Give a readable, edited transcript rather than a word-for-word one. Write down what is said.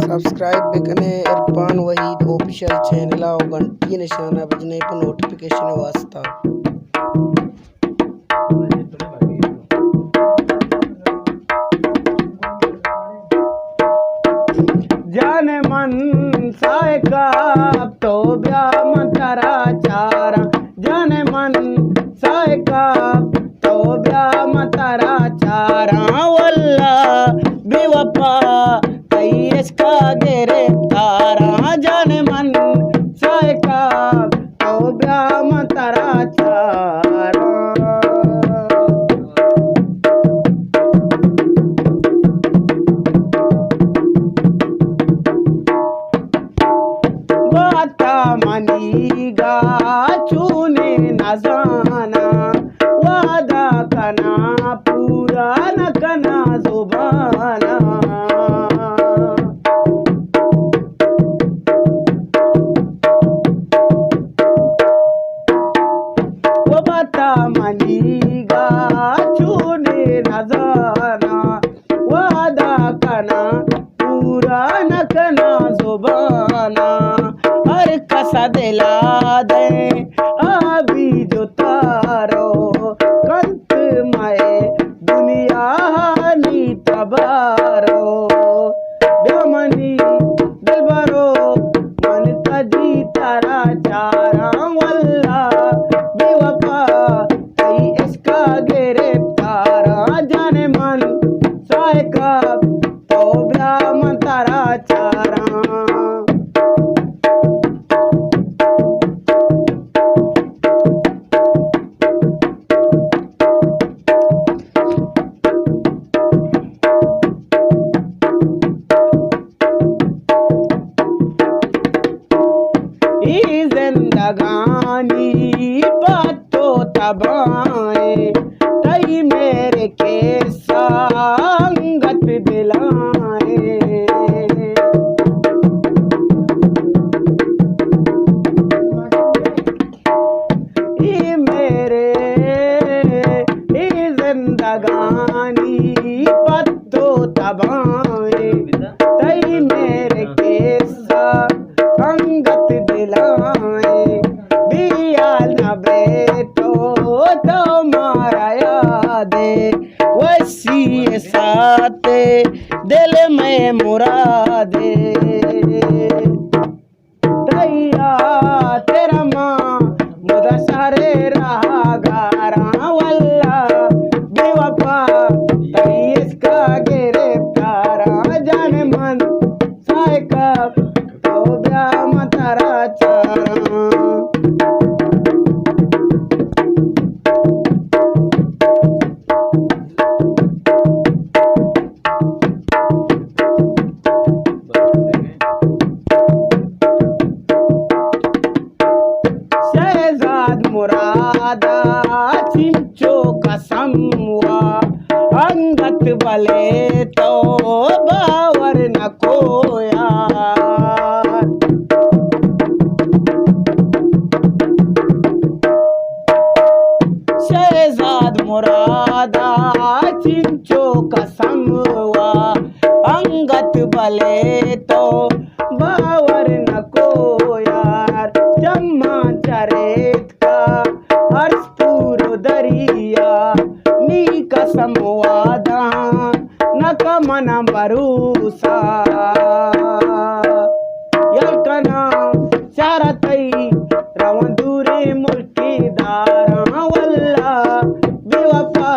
Subscribe बेकने Irfan Waheed official channel और घंटी निशाना बजने पर नोटिफिकेशन वास्ता। जाने मन साय का तो ब्याम तारा चारा, जाने मन साय का तो ब्याम तारा चारा, वल्ला बेवफा इसका गिरफ्तारा, जाने मन साय का तो ब्याम तारा चारा। वाता मनीगा चूने न जाना, वादा कना पूरा न कना जुबाना, वाता मनीगा चूने न जाना, वादा कना पूरा न कना जुबाना, हर कसा दिला दे अभी जो तारो, कंत माए दुनिया नी तबारो, ब्यामनी दिलबरो मन तजी तारा चारा, वल्ला बेवफा इसका गिरफ्तारा, जाने मन साय का तो ब्याम तारा चारा। जिंदगानी बातों तबाए तई मेरे के संगत दिलाए, ये मेरे जिंदगानी बातों तबाए तई मेरे के संगत दिलाए, बियाल न बेटो तो मारा यादे, वसी साथ दिल में मुरादे, दैया तेरा माँ मुदा सारे रहा गारा, वल्ला बेवफा इसका गिरफ्तारा, जाने मन साय का तो ब्याम तारा चारा। शहजाद मुरादा चिंचो कसम हुआ, अंगत बले तो बावर न कोया, शहजाद मुरादा चिंचो कसम हुआ, अंगत बले तो बावर न को यार, जम्मा चरेत का हर्ष पूरो दरिया, नी कसम वादा न कमन भरूसा, यलकना चारतई रवन दूरे मुल्की दारा, वल्ला बेवफा